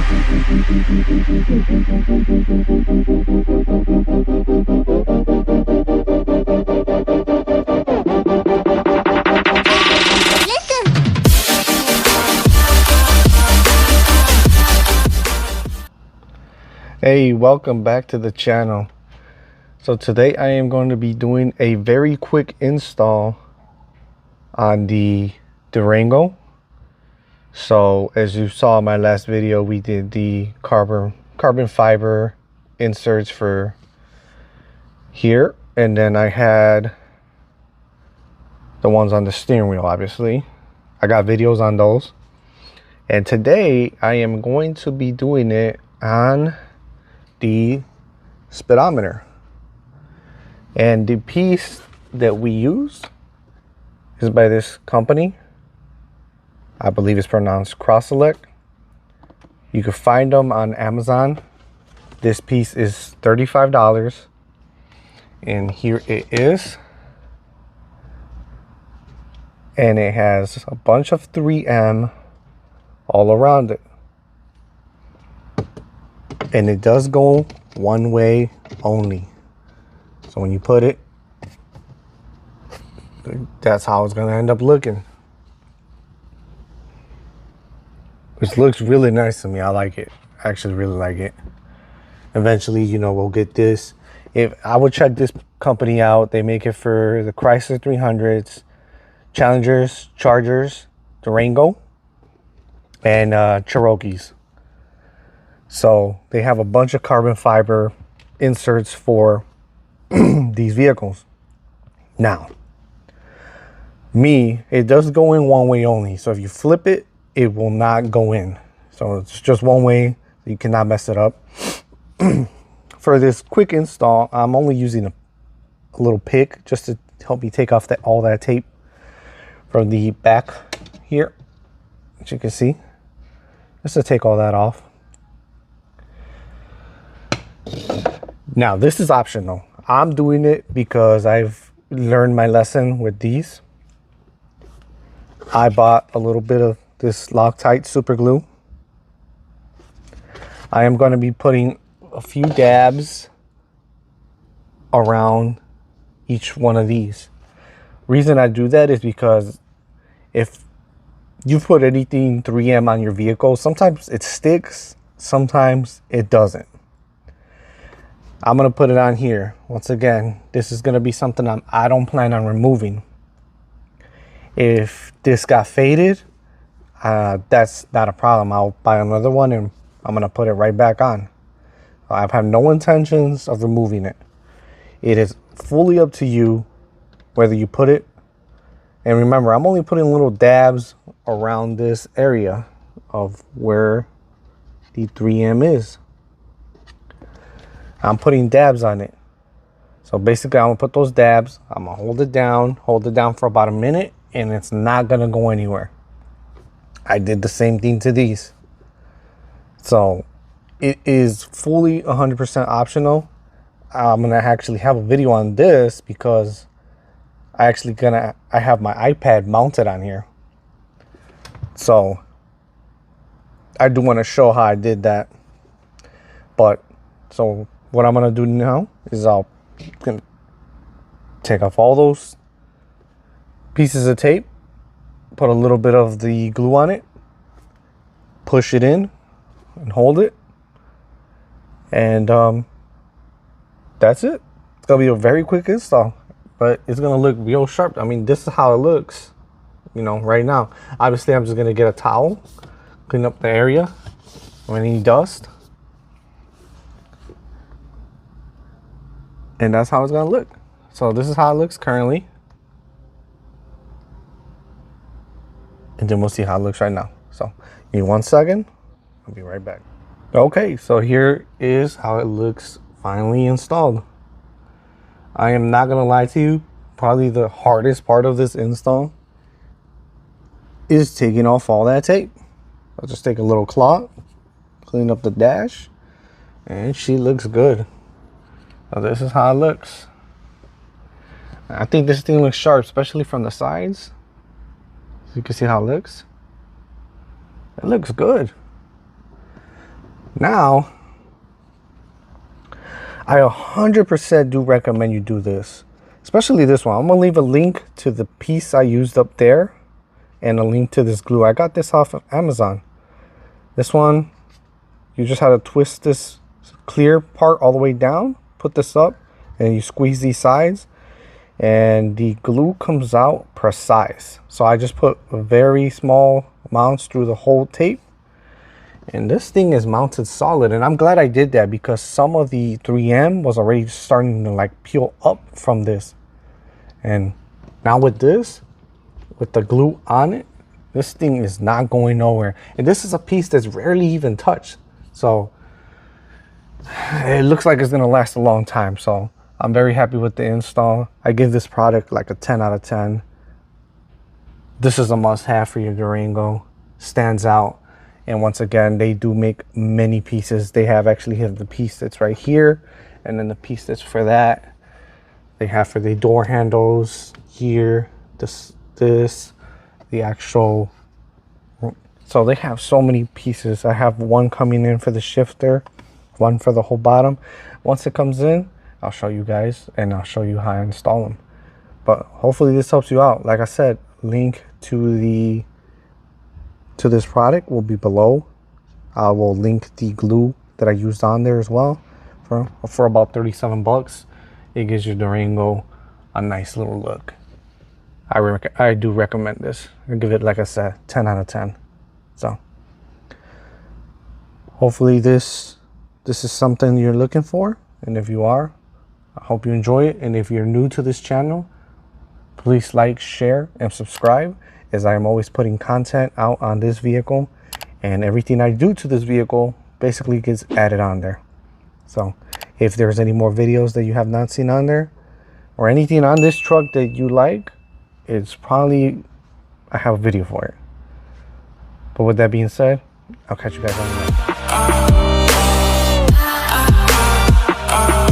Hey, welcome back to the channel. So today I am going to be doing a very quick install on the Durango. So as you saw in my last video, we did the carbon fiber inserts for here, and then I had the ones on the steering wheel. Obviously I got videos on those, and today I am going to be doing it on the speedometer. And the piece that we use is by this company. I believe it's pronounced Cross Select. You can find them on Amazon. This piece is $35, and here it is. And it has a bunch of 3M all around it. And it does go one way only. So when you put it, that's how it's going to end up looking. Which looks really nice to me. I like it. I actually really like it. Eventually, you know, we'll get this. If I would check this company out, they make it for the Chrysler 300s, Challengers, Chargers, Durango, and Cherokees. So they have a bunch of carbon fiber inserts for these vehicles. Now, it does go in one way only. So if you flip it, it will not go in. So it's just one way. You cannot mess it up. For this quick install, I'm only using a little pick just to help me take off all that tape from the back here, as you can see, just to take all that off. Now, this is optional. I'm doing it because I've learned my lesson with these. I bought a little bit of this Loctite super glue. I am going to be putting a few dabs around each one of these. Reason I do that is because if you put anything 3M on your vehicle, sometimes it sticks, sometimes it doesn't. I'm going to put it on here. Once again, this is going to be something I don't plan on removing. If this got faded, that's not a problem. I'll buy another one and I'm going to put it right back on. I have no intentions of removing it. It is fully up to you whether you put it. And remember, I'm only putting little dabs around this area of where the 3M is. I'm putting dabs on it. So basically, I'm gonna put those dabs, I'm gonna hold it down for about a minute, and it's not gonna go anywhere. I did the same thing to these. So it is fully 100% optional. I'm gonna actually have a video on this because I have my iPad mounted on here. So I do want to show how I did that. But so what I'm gonna do now is I'll take off all those pieces of tape, put a little bit of the glue on it, push it in and hold it, and that's it. It's gonna be a very quick install, but it's gonna look real sharp. I mean, this is how it looks, you know, right now. Obviously, I'm just gonna get a towel, clean up the area of any dust, and that's how it's gonna look. So this is how it looks currently, and then we'll see how it looks right now. So give me 1 second, I'll be right back. Okay, so here is how it looks finally installed. I am not gonna lie to you, probably the hardest part of this install is taking off all that tape. I'll just take a little cloth, clean up the dash, and she looks good. So this is how it looks. I think this thing looks sharp, especially from the sides. So you can see how it looks. It looks good. Now, I 100% do recommend you do this, especially this one. I'm gonna leave a link to the piece I used up there and a link to this glue. I got this off of Amazon. This one, you just had to twist this clear part all the way down, put this up, and you squeeze these sides, and the glue comes out precise. So I just put very small amounts through the whole tape, and this thing is mounted solid. And I'm glad I did that, because some of the 3M was already starting to like peel up from this. And now with this, with the glue on it, this thing is not going nowhere. And this is a piece that's rarely even touched, so it looks like it's gonna last a long time. So I'm very happy with the install. I give this product like a 10 out of 10. This is a must-have for your Durango. Stands out. And once again, they do make many pieces. They have the piece that's right here, and then the piece that's for that. They have for the door handles here, this, the actual. So they have so many pieces. I have one coming in for the shifter, one for the whole bottom. Once it comes in, I'll show you guys, and I'll show you how I install them. But hopefully this helps you out. Like I said, link to this product will be below. I will link the glue that I used on there as well for about 37 bucks. It gives your Durango a nice little look. I do recommend this. I give it, like I said, 10 out of 10. So hopefully this is something you're looking for, and if you are, I hope you enjoy it. And if you're new to this channel, please like, share, and subscribe, as I am always putting content out on this vehicle, and everything I do to this vehicle basically gets added on there. So if there's any more videos that you have not seen on there, or anything on this truck that you like, it's probably, I have a video for it. But with that being said, I'll catch you guys on the next.